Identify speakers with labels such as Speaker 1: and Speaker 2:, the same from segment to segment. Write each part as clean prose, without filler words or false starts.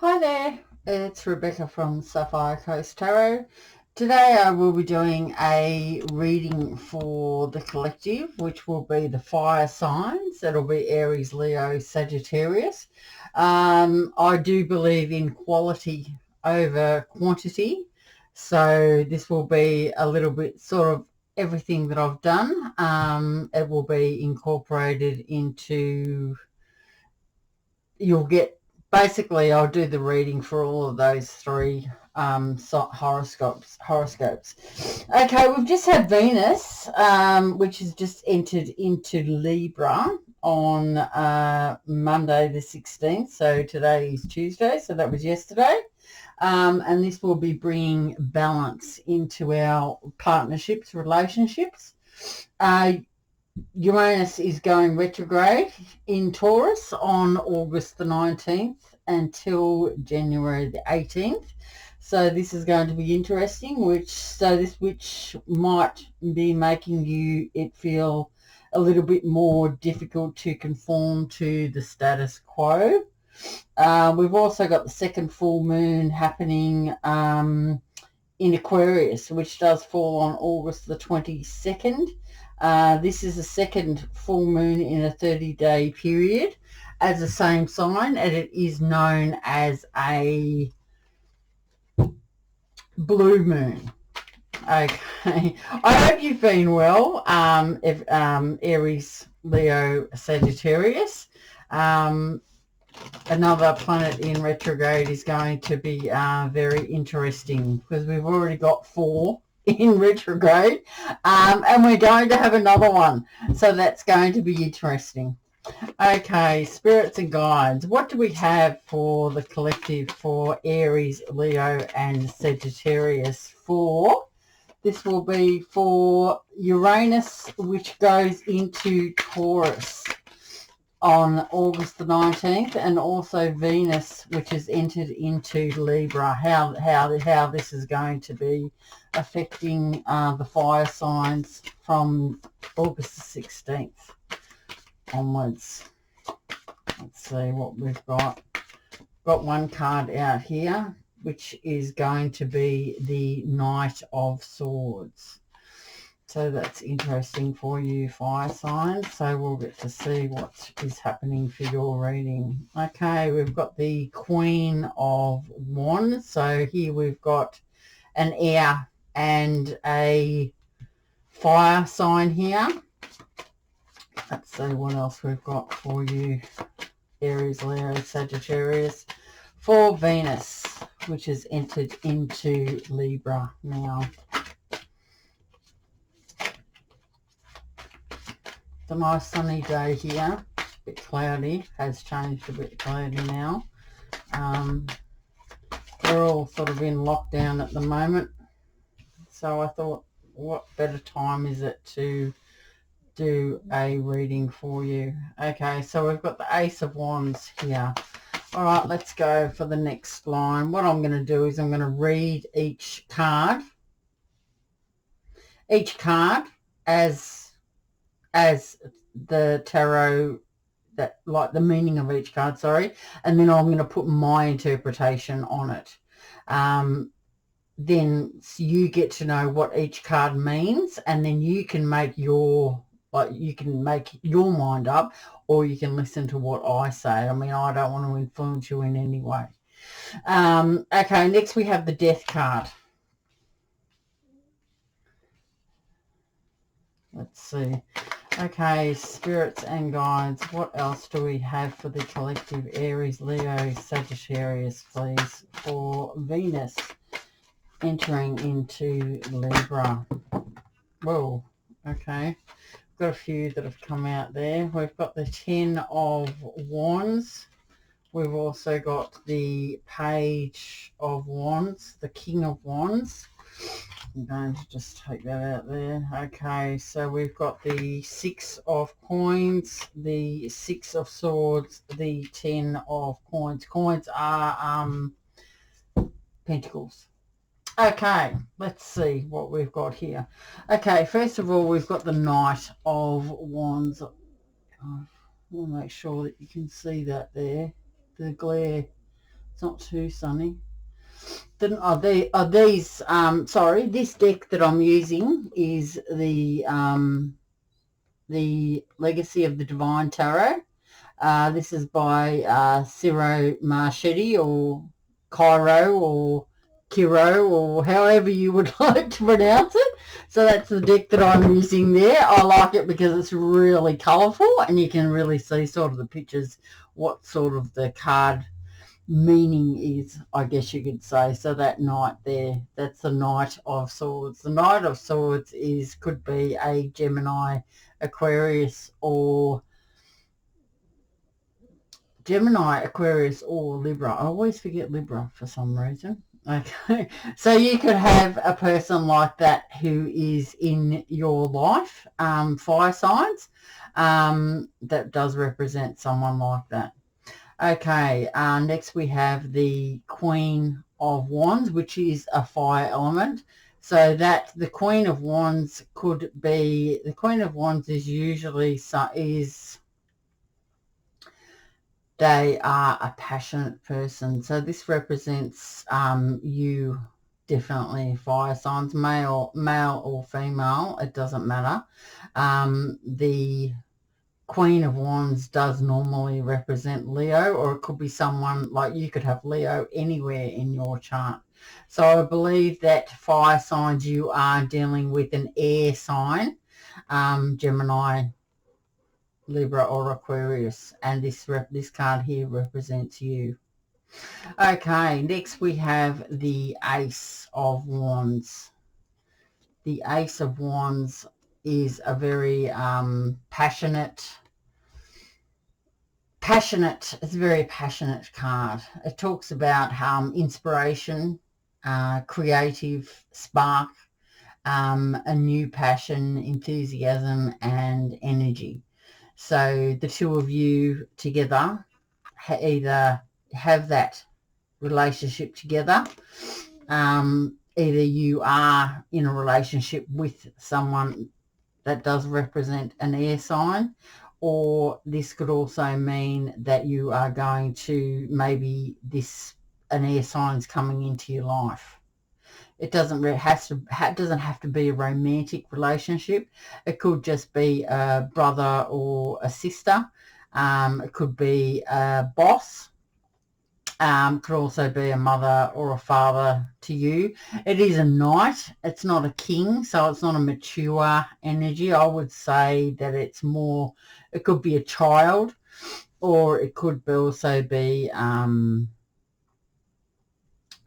Speaker 1: Hi there, it's Rebecca from Sapphire Coast Tarot. Today I will be doing a reading for the collective, which will be the fire signs. That'll be Aries, Leo, Sagittarius. I do believe in quality over quantity, so this will be a little bit sort of everything that I've done. It will be incorporated into, you'll get, basically I'll do the reading for all of those three horoscopes. Okay, we've just had Venus, which has just entered into Libra on Monday the 16th. So today is Tuesday, so that was yesterday. And this will be bringing balance into our partnerships, relationships. Uranus is going retrograde in Taurus on August the 19th until January the 18th. So this is going to be interesting, which might be making it feel a little bit more difficult to conform to the status quo. We've also got the second full moon happening in Aquarius, which does fall on August the 22nd. This is the second full moon in a 30-day period as the same sign, and it is known as a blue moon. Okay, I hope you've been well, Aries, Leo, Sagittarius. Another planet in retrograde is going to be very interesting because we've already got 4 in retrograde, and we're going to have another one, so that's going to be interesting. Okay, spirits and guides, what do we have for the collective for Aries, Leo and Sagittarius? This will be for Uranus, which goes into Taurus on August the 19th, and also Venus, which has entered into Libra. How this is going to be affecting the fire signs from August the 16th onwards. Let's see what we've got. Got one card out here, which is going to be the Knight of Swords. So that's interesting for you, fire signs. So we'll get to see what is happening for your reading. Okay, we've got the Queen of Wands. So here we've got an air and a fire sign here. Let's see what else we've got for you, Aries, Leo, Sagittarius. For Venus, which has entered into Libra now. It's a nice sunny day here. A bit cloudy, has changed a bit cloudy now. We're all sort of in lockdown at the moment, so I thought, what better time is it to do a reading for you? Okay, so we've got the Ace of Wands here. All right, let's go for the next line. What I'm going to do is I'm going to read each card as the tarot, that, like, the meaning of each card, sorry, and then I'm going to put my interpretation on it. Then you get to know what each card means, and then you can make your mind up, or you can listen to what I say. I mean, I don't want to influence you in any way. Okay, next we have the Death card. Let's see. Okay, spirits and guides, what else do we have for the collective Aries, Leo, Sagittarius, please, for Venus entering into Libra? Whoa, okay. Got a few that have come out there. We've got the 10 of Wands. We've also got the Page of Wands, the King of Wands. I'm going to just take that out there. Okay, so we've got the 6 of Coins, the 6 of Swords, the 10 of Coins. Coins are Pentacles. Okay, let's see what we've got here. Okay, first of all, we've got the Knight of Wands. I want to make sure that you can see that there. The glare It's not too sunny. Then sorry, this deck that I'm using is the Legacy of the Divine Tarot. This is by Ciro Marchetti, or Cairo, or Kiro, or however you would like to pronounce it. So that's the deck that I'm using there. I like it because it's really colourful and you can really see sort of the pictures, what sort of the card meaning is, I guess you could say. So that knight there, that's the Knight of Swords. The Knight of Swords could be a Gemini, Aquarius, or Libra. I always forget Libra for some reason. Okay, so you could have a person like that who is in your life, fire signs. That does represent someone like that. Okay, next we have the Queen of Wands, which is a fire element. So that the Queen of Wands could be, the Queen of Wands is usually, they are a passionate person. So this represents you, definitely fire signs, male or female, it doesn't matter. The Queen of Wands does normally represent Leo, or it could be someone like, you could have Leo anywhere in your chart. So I believe that fire signs, you are dealing with an air sign, Gemini, Libra, or Aquarius, and this card here represents you. Okay, next we have the Ace of Wands. The Ace of Wands is a very passionate, it's a very passionate card. It talks about inspiration, creative spark, a new passion, enthusiasm, and energy. So the two of you together either have that relationship together, either you are in a relationship with someone that does represent an air sign, or this could also mean that you are going to, maybe an air sign's coming into your life. It doesn't have to be a romantic relationship. It could just be a brother or a sister. It could be a boss. Could also be a mother or a father to you. It is a knight. It's not a king, so it's not a mature energy. I would say that it's more, it could be a child, or it could also be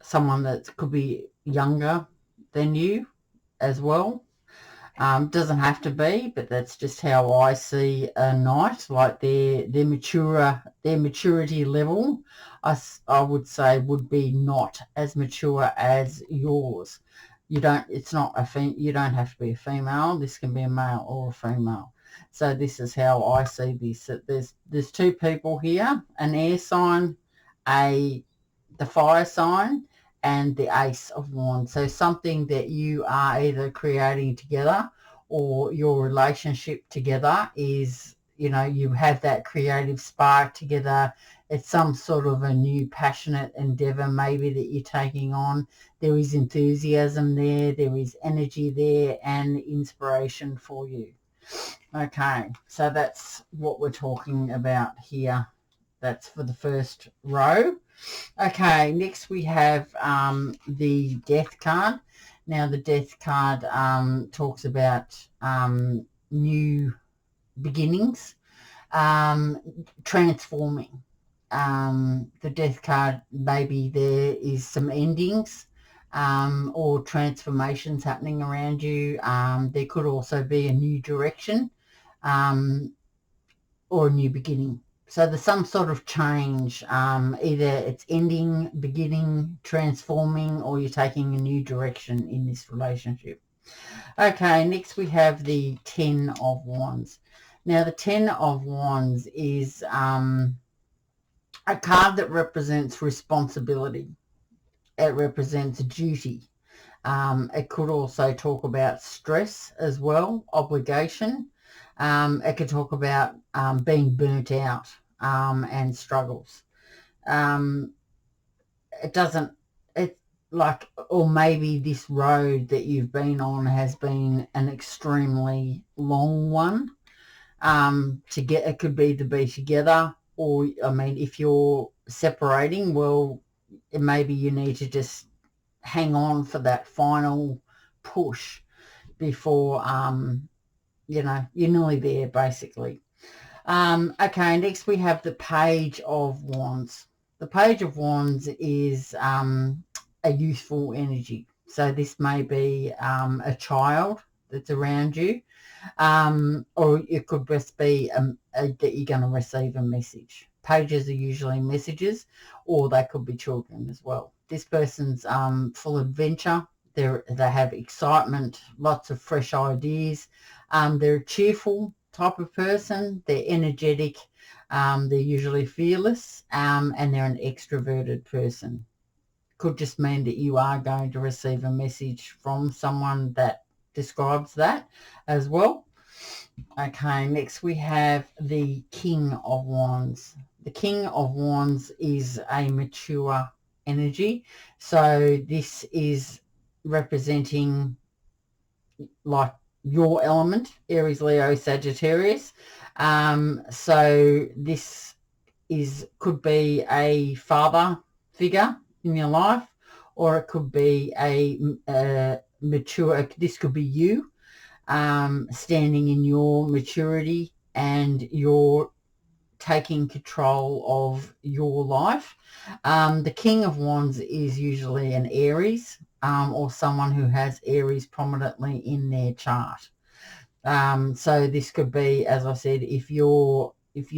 Speaker 1: someone that could be younger than you as well. Doesn't have to be, but that's just how I see a knight, like their maturity level, I would say would be not as mature as yours. You don't have to be a female. This can be a male or a female. So this is how I see this. There's two people here, an air sign, the fire sign, and the Ace of Wands. So something that you are either creating together, or your relationship together is, you have that creative spark together. It's some sort of a new passionate endeavor maybe that you're taking on. There is enthusiasm there, there is energy there, and inspiration for you. Okay, so that's what we're talking about here. That's for the first row. Okay, next we have the Death card. Now the Death card talks about new beginnings, transforming. The Death card, maybe there is some endings or transformations happening around you. There could also be a new direction or a new beginning. So there's some sort of change, either it's ending, beginning, transforming, or you're taking a new direction in this relationship. Okay, next we have the Ten of Wands. Now the Ten of Wands is a card that represents responsibility. It represents duty. It could also talk about stress as well, obligation. It could talk about being burnt out and struggles. it doesn't, it's like, or maybe this road that you've been on has been an extremely long one. It could be to be together, or, I mean, if you're separating, well, maybe you need to just hang on for that final push before, you know, you're nearly there, basically. Okay, next we have the Page of Wands. The Page of Wands is a youthful energy. So this may be a child that's around you, or it could just be that you're going to receive a message. Pages are usually messages, or they could be children as well. This person's full of adventure. They have excitement, lots of fresh ideas. They're a cheerful type of person. They're energetic. They're usually fearless, and they're an extroverted person. Could just mean that you are going to receive a message from someone that describes that as well. Okay, next we have the King of Wands. The King of Wands is a mature energy. So this is representing like your element, Aries, Leo, Sagittarius. So this could be a father figure in your life, or it could be a mature, this could be you, standing in your maturity and you're taking control of your life. The King of Wands is usually an Aries, or someone who has Aries prominently in their chart. So this could be, as I said, if you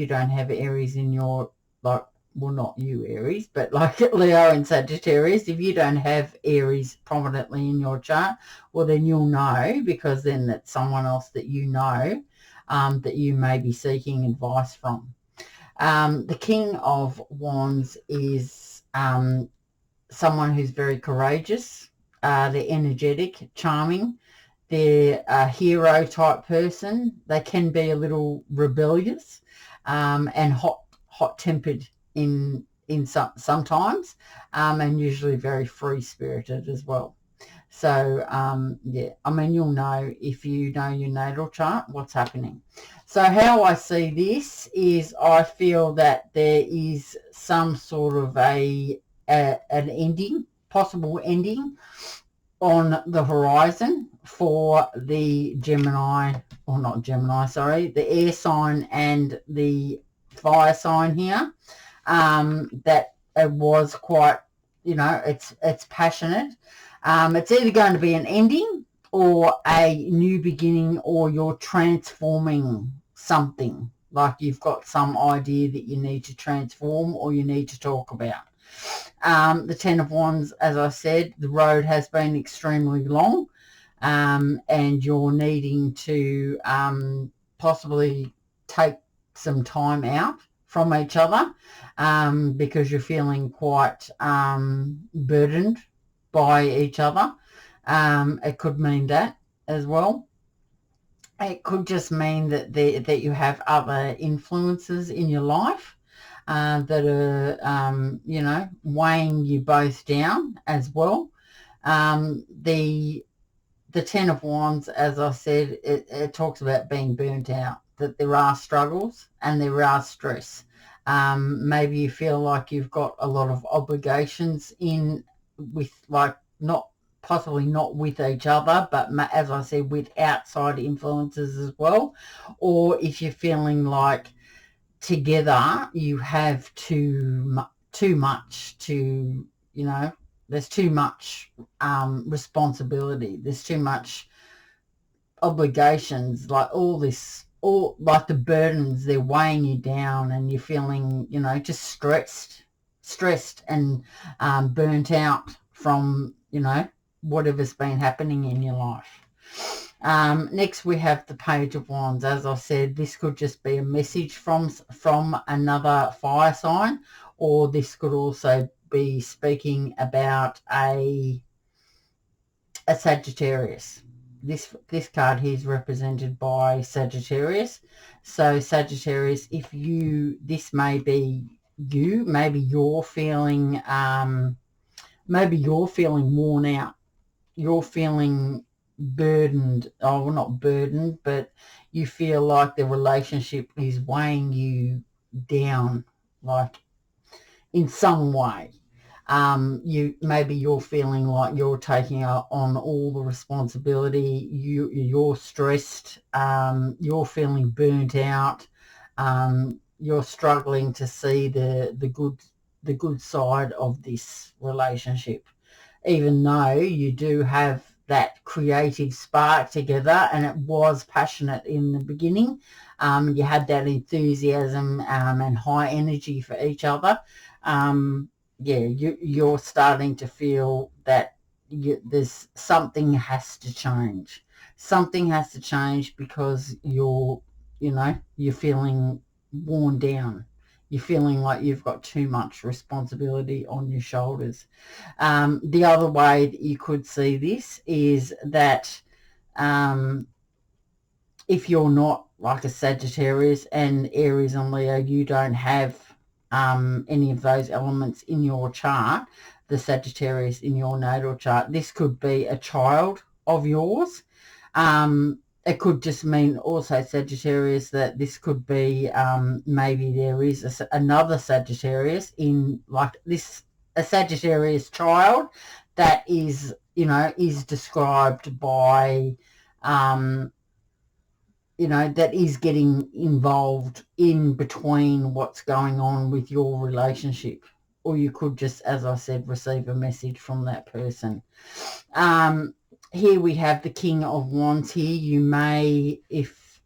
Speaker 1: don't have Aries in your, like, well, not you Aries, but like Leo and Sagittarius, if you don't have Aries prominently in your chart, well, then you'll know, because then that's someone else that you know, that you may be seeking advice from. The King of Wands is someone who's very courageous. They're energetic, charming. They're a hero type person. They can be a little rebellious, and hot-tempered in sometimes, and usually very free-spirited as well. So, yeah, I mean, you'll know if you know your natal chart what's happening. So how I see this is, I feel that there is some sort of an ending, possible ending on the horizon for the Gemini, or not Gemini, sorry, the air sign and the fire sign here. That it was quite, you know, it's passionate. It's either going to be an ending or a new beginning, or you're transforming something, like you've got some idea that you need to transform or you need to talk about. The Ten of Wands, as I said, the road has been extremely long, and you're needing to possibly take some time out from each other, because you're feeling quite burdened by each other. It could mean that as well. It could just mean that you have other influences in your life that are, you know, weighing you both down as well. The Ten of Wands, as I said, it talks about being burnt out, that there are struggles and there are stress. Maybe you feel like you've got a lot of obligations with, like, possibly not with each other, but as I said, with outside influences as well. Or if you're feeling like together you have too much to, you know, there's too much responsibility, there's too much obligations, like all like the burdens, they're weighing you down and you're feeling, you know, just stressed and burnt out from, you know, whatever's been happening in your life. Next we have the Page of Wands. As I said, this could just be a message from another fire sign, or this could also be speaking about a Sagittarius. This card here is represented by Sagittarius. So Sagittarius, this may be you, maybe you're feeling maybe you're feeling worn out. You're feeling burdened. Oh, well, not burdened, but you feel like the relationship is weighing you down, like in some way. Maybe you're feeling like you're taking on all the responsibility. You're stressed. You're feeling burnt out. You're struggling to see the good side of this relationship, even though you do have that creative spark together and it was passionate in the beginning. You had that enthusiasm and high energy for each other. You're starting to feel that there's something has to change. Something has to change because you're feeling worn down. You're feeling like you've got too much responsibility on your shoulders. The other way that you could see this is that if you're not like a Sagittarius and Aries and Leo, you don't have any of those elements in your chart, the Sagittarius in your natal chart, this could be a child of yours. It could just mean also Sagittarius that this could be maybe there is another Sagittarius in like this, a Sagittarius child that is, is described by, that is getting involved in between what's going on with your relationship. Or you could just, as I said, receive a message from that person. Here we have the King of Wands here. You may,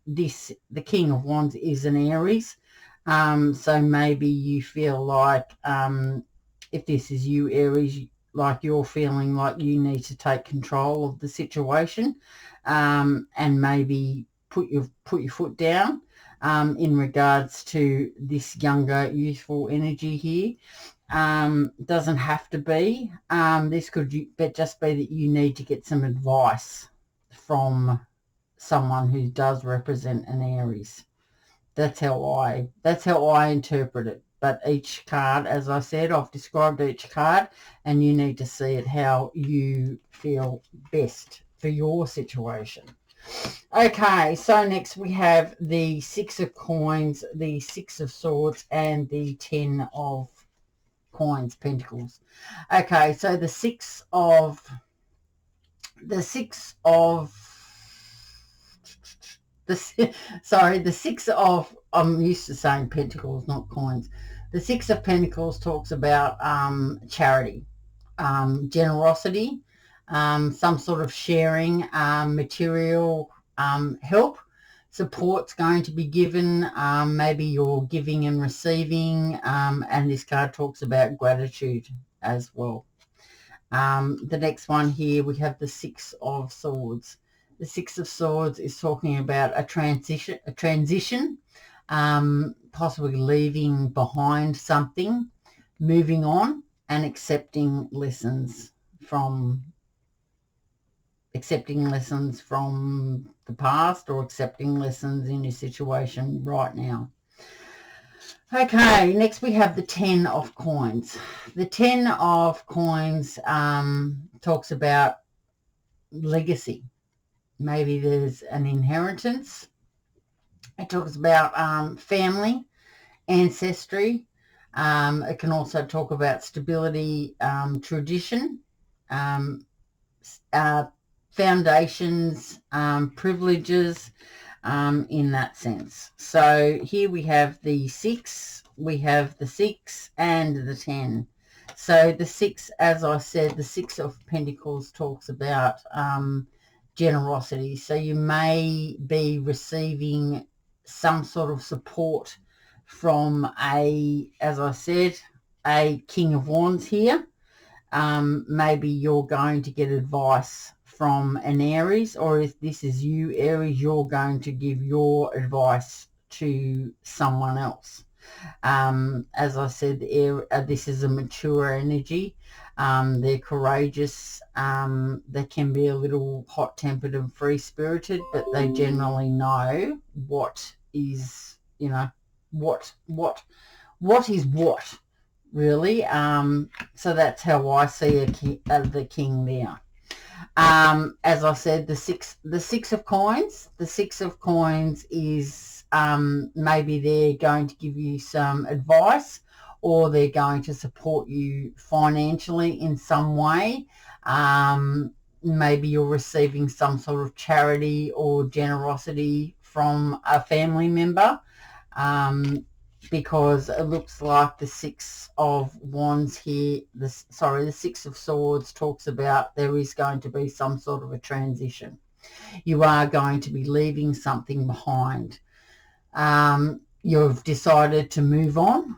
Speaker 1: the King of Wands is an Aries, so maybe you feel like, if this is you, Aries, like you're feeling like you need to take control of the situation, and maybe put your foot down in regards to this younger, youthful energy here. Doesn't have to be. This could just be that you need to get some advice from someone who does represent an Aries. That's how I interpret it. But each card, as I said, I've described each card, and you need to see it how you feel best for your situation. Okay, so next we have the Six of Coins, the Six of Swords, and the Ten of Coins, Pentacles. Okay, so the six of I'm used to saying pentacles, not coins. The Six of Pentacles talks about charity, generosity, some sort of sharing, material help, support's going to be given. Maybe you're giving and receiving, and this card talks about gratitude as well. The next one here, we have the Six of Swords. The Six of Swords is talking about a transition, possibly leaving behind something, moving on, and accepting lessons from the past, or accepting lessons in your situation right now. Okay, next we have the Ten of Coins. The Ten of Coins talks about legacy. Maybe there's an inheritance. It talks about family, ancestry. It can also talk about stability, tradition, foundations, privileges, in that sense. So here we have the six, and the 10. So the six, as I said, the Six of Pentacles talks about generosity. So you may be receiving some sort of support from as I said, a King of Wands here. Maybe you're going to get advice from an Aries, or if this is you, Aries, you're going to give your advice to someone else. As I said, this is a mature energy. They're courageous. They can be a little hot-tempered and free-spirited, but they generally know what is, what is what. really. So that's how I see the king there. As I said, the six of coins. The six of coins is maybe they're going to give you some advice, or they're going to support you financially in some way. Maybe you're receiving some sort of charity or generosity from a family member. Because it looks like the Six of Wands here, the Six of Swords talks about there is going to be some sort of a transition. You are going to be leaving something behind. You've decided to move on.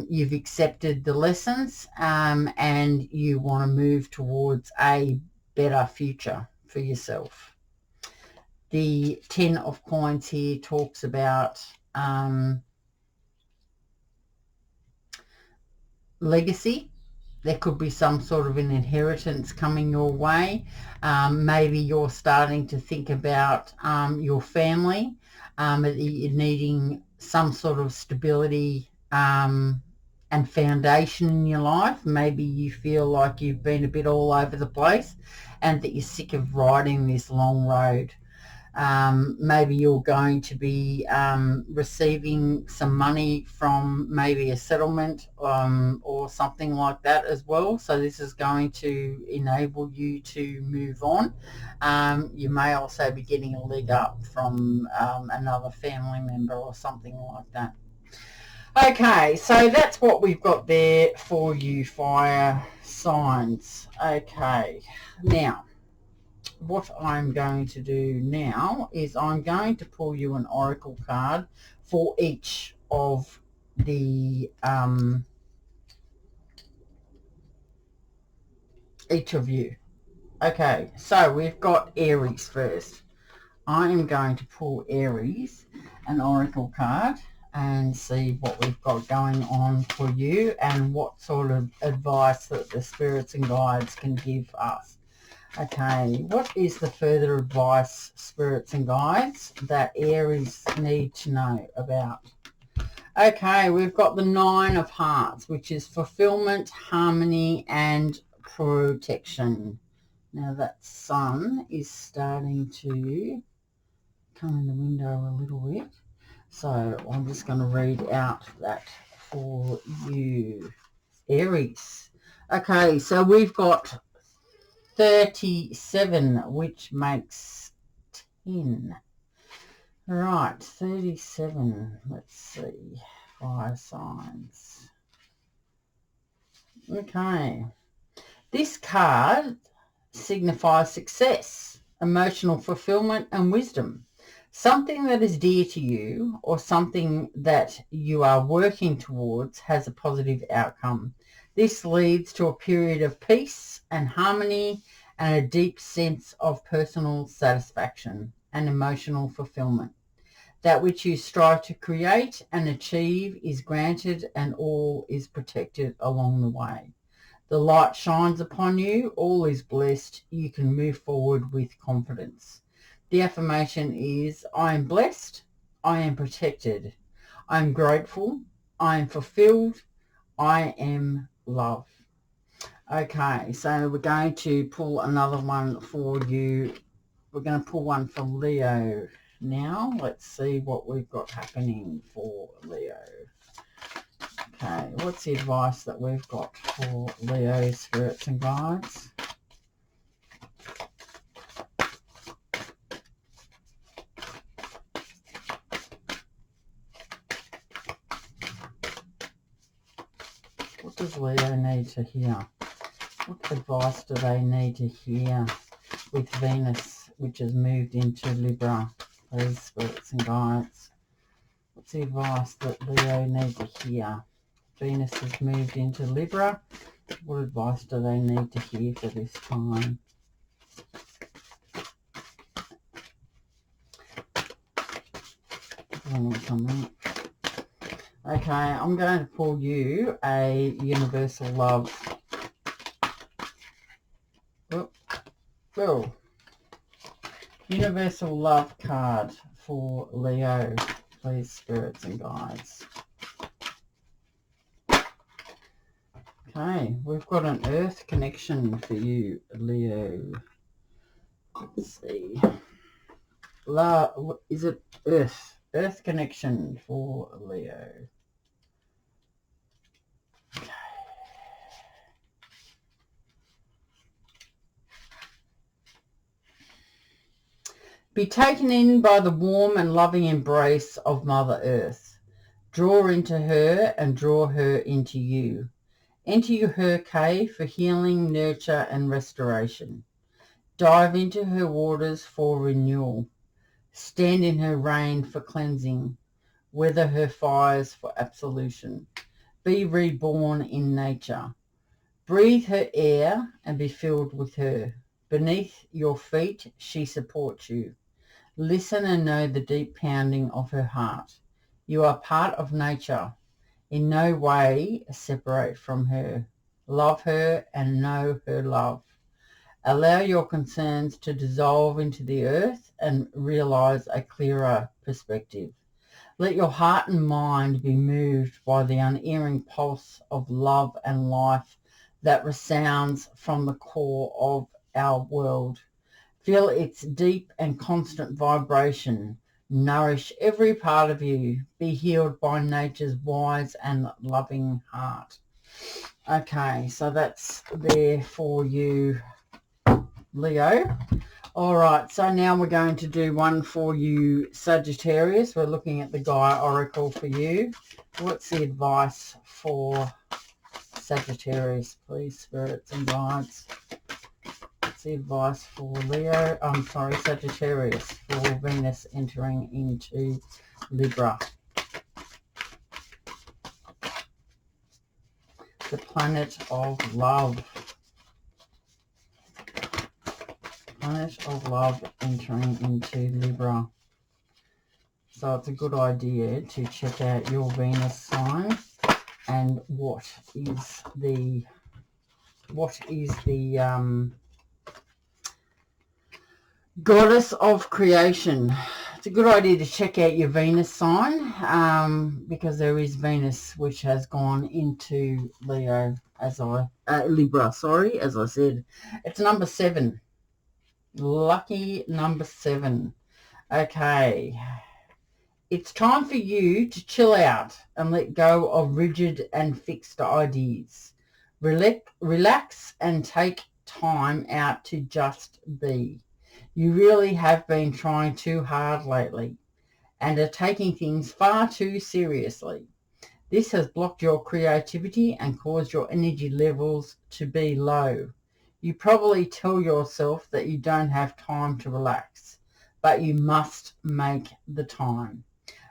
Speaker 1: You've accepted the lessons, and you want to move towards a better future for yourself. The Ten of Coins here talks about legacy. There could be some sort of an inheritance coming your way. Maybe you're starting to think about your family, you're needing some sort of stability and foundation in your life. Maybe you feel like you've been a bit all over the place and that you're sick of riding this long road. Maybe you're going to be receiving some money from maybe a settlement or something like that as well. So this is going to enable you to move on. You may also be getting a leg up from another family member or something like that. Okay, so that's what we've got there for you, fire signs. Okay, now what I'm going to do now is I'm going to pull you an oracle card for each of the each of you. Okay, so we've got Aries first. I am going to pull Aries, an oracle card, and see what we've got going on for you and what sort of advice that the spirits and guides can give us. Okay, what is the further advice, spirits and guides, that Aries need to know about? Okay, we've got the Nine of Hearts, which is fulfillment, harmony, and protection. Now that sun is starting to come in the window a little bit, so I'm just going to read out that for you, Aries. Okay, so we've got 37, which makes 10. Right, 37. Let's see. Fire signs. Okay. This card signifies success, emotional fulfillment, and wisdom. Something that is dear to you or something that you are working towards has a positive outcome. This leads to a period of peace and harmony and a deep sense of personal satisfaction and emotional fulfillment. That which you strive to create and achieve is granted, and all is protected along the way. The light shines upon you, all is blessed, you can move forward with confidence. The affirmation is, I am blessed, I am protected, I am grateful, I am fulfilled, I am love. Okay, so we're going to pull another one for you. We're going to pull one for Leo now. Let's see what we've got happening for Leo. Okay, what's the advice that we've got for Leo, spirits and guides? What does Leo need to hear? What advice do they need to hear with Venus, which has moved into Libra? Please, spirits and guides. What's the advice that Leo needs to hear? Venus has moved into Libra. What advice do they need to hear for this time? Okay, I'm going to pull you a universal love. Oh, universal love card for Leo, please, spirits and guides. Okay, we've got an earth connection for you, Leo. Let's see. Is it earth? Earth connection for Leo. Okay. Be taken in by the warm and loving embrace of Mother Earth. Draw into her and draw her into you. Enter her cave for healing, nurture and restoration. Dive into her waters for renewal. Stand in her rain for cleansing. Weather her fires for absolution. Be reborn in nature. Breathe her air and be filled with her. Beneath your feet she supports you. Listen and know the deep pounding of her heart. You are part of nature. In no way separate from her. Love her and know her love. Allow your concerns to dissolve into the earth and realize a clearer perspective. Let your heart and mind be moved by the unerring pulse of love and life that resounds from the core of our world. Feel its deep and constant vibration. Nourish every part of you. Be healed by nature's wise and loving heart. Okay, so that's there for you, Leo. All right, so now we're going to do one for you, Sagittarius. We're looking at the Gaia Oracle for you. What's the advice for Sagittarius, please, spirits and guides? The advice for Leo, Sagittarius, for Venus entering into Libra. The planet of love. Planet of love entering into Libra. So it's a good idea to check out your Venus sign and what is the goddess of creation. It's a good idea to check out your Venus sign because there is Venus which has gone into Leo Libra, as I said. It's number 7. Lucky number 7. Okay. It's time for you to chill out and let go of rigid and fixed ideas. Relax and take time out to just be. You really have been trying too hard lately and are taking things far too seriously. This has blocked your creativity and caused your energy levels to be low. You probably tell yourself that you don't have time to relax, but you must make the time.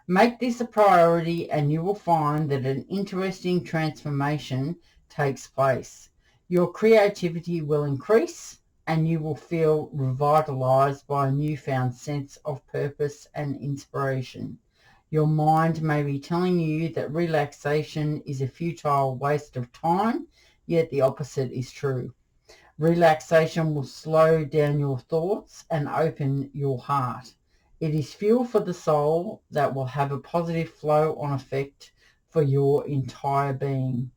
Speaker 1: Make this a priority and you will find that an interesting transformation takes place. Your creativity will increase and you will feel revitalized by a newfound sense of purpose and inspiration. Your mind may be telling you that relaxation is a futile waste of time, yet the opposite is true. Relaxation will slow down your thoughts and open your heart. It is fuel for the soul that will have a positive flow-on effect for your entire being.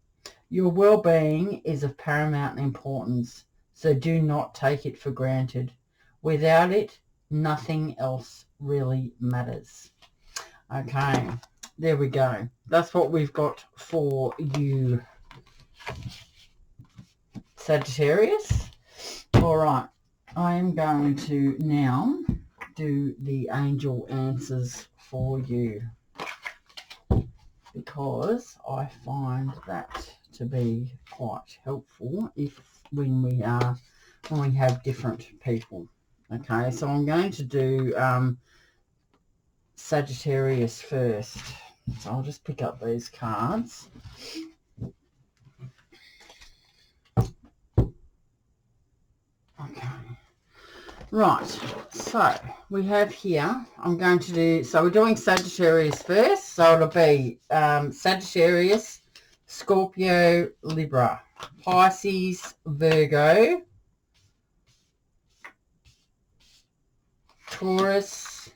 Speaker 1: Your well-being is of paramount importance, so do not take it for granted. Without it, nothing else really matters. Okay, there we go. That's what we've got for you, Sagittarius. All right, I am going to now do the angel answers for you because I find that to be quite helpful when we have different people. Okay, so I'm going to do Sagittarius first. So I'll just pick up these cards. Okay. Right, so we have here, we're doing Sagittarius first, so it'll be Sagittarius, Scorpio, Libra, Pisces, Virgo, Taurus,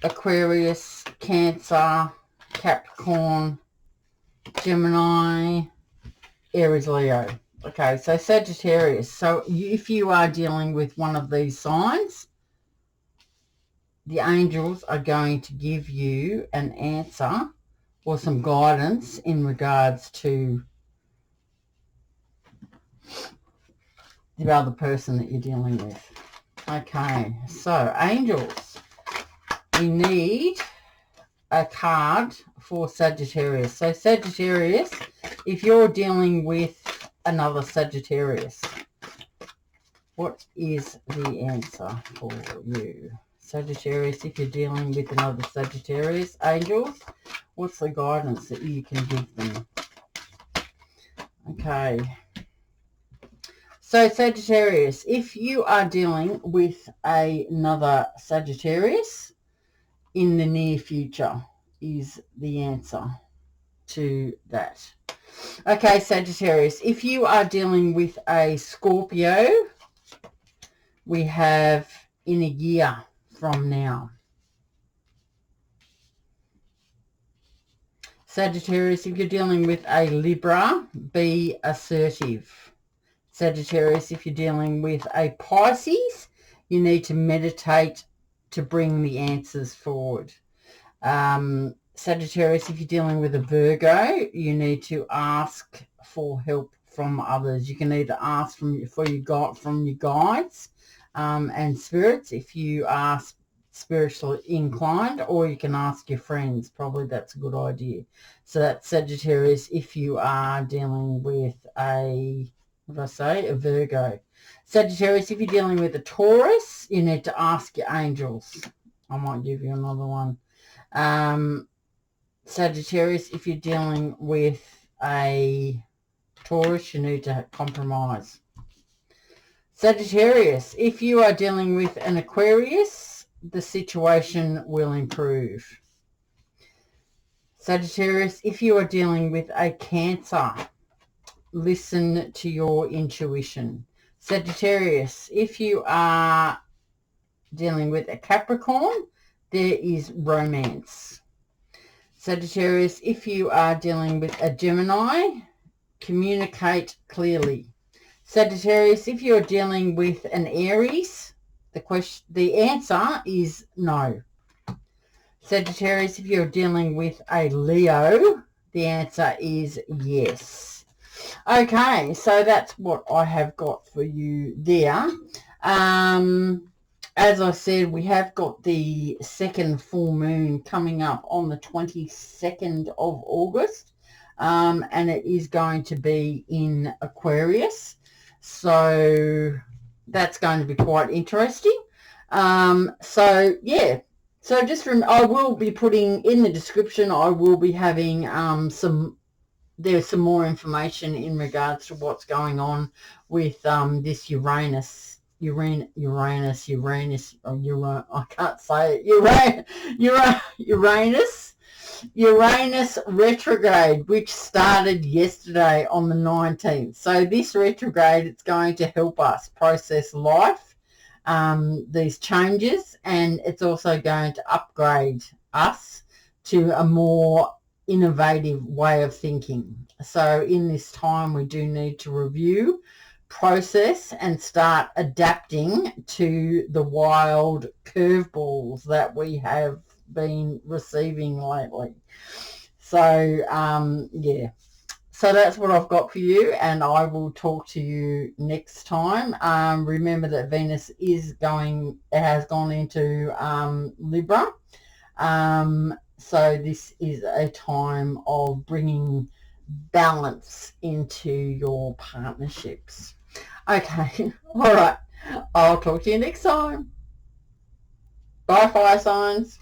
Speaker 1: Aquarius, Cancer, Capricorn, Gemini, Aries, Leo. Okay, so Sagittarius. So if you are dealing with one of these signs, the angels are going to give you an answer or some guidance in regards to the other person that you're dealing with. Okay, so angels, we need a card for Sagittarius. So Sagittarius, if you're dealing with another Sagittarius, what is the answer for you? Sagittarius, if you're dealing with another Sagittarius, angels, what's the guidance that you can give them? Okay. So Sagittarius, if you are dealing with another Sagittarius in the near future is the answer to that. Okay, Sagittarius, if you are dealing with a Scorpio, we have in a year from now. Sagittarius, if you're dealing with a Libra, be assertive. Sagittarius, if you're dealing with a Pisces, you need to meditate to bring the answers forward. Sagittarius, if you're dealing with a Virgo, you need to ask for help from others. You can either ask from your guides and spirits if you are spiritually inclined, or you can ask your friends. Probably that's a good idea. So that's Sagittarius if you are dealing with a Virgo. Sagittarius, if you're dealing with a Taurus, you need to ask your angels. I might give you another one. Sagittarius, if you're dealing with a Taurus, you need to compromise. Sagittarius, if you are dealing with an Aquarius, the situation will improve. Sagittarius, if you are dealing with a Cancer, listen to your intuition. Sagittarius, if you are dealing with a Capricorn, there is romance. Sagittarius, if you are dealing with a Gemini, communicate clearly. Sagittarius, if you're dealing with an Aries, the answer is no. Sagittarius, if you're dealing with a Leo, the answer is yes. Okay, so that's what I have got for you there. As I said, we have got the second full moon coming up on the 22nd of August, and it is going to be in Aquarius. So that's going to be quite interesting. So yeah, so just I will be putting in the description, I will be having there's some more information in regards to what's going on with this Uranus, I can't say it, Uranus retrograde, which started yesterday on the 19th. So this retrograde, it's going to help us process life, these changes, and it's also going to upgrade us to a more innovative way of thinking. So in this time, we do need to review, process, and start adapting to the wild curveballs that we have been receiving lately. So yeah, so that's what I've got for you, and I will talk to you next time. Remember that Venus has gone into Libra, so this is a time of bringing balance into your partnerships. Okay, all right, I'll talk to you next time. Bye, fire signs.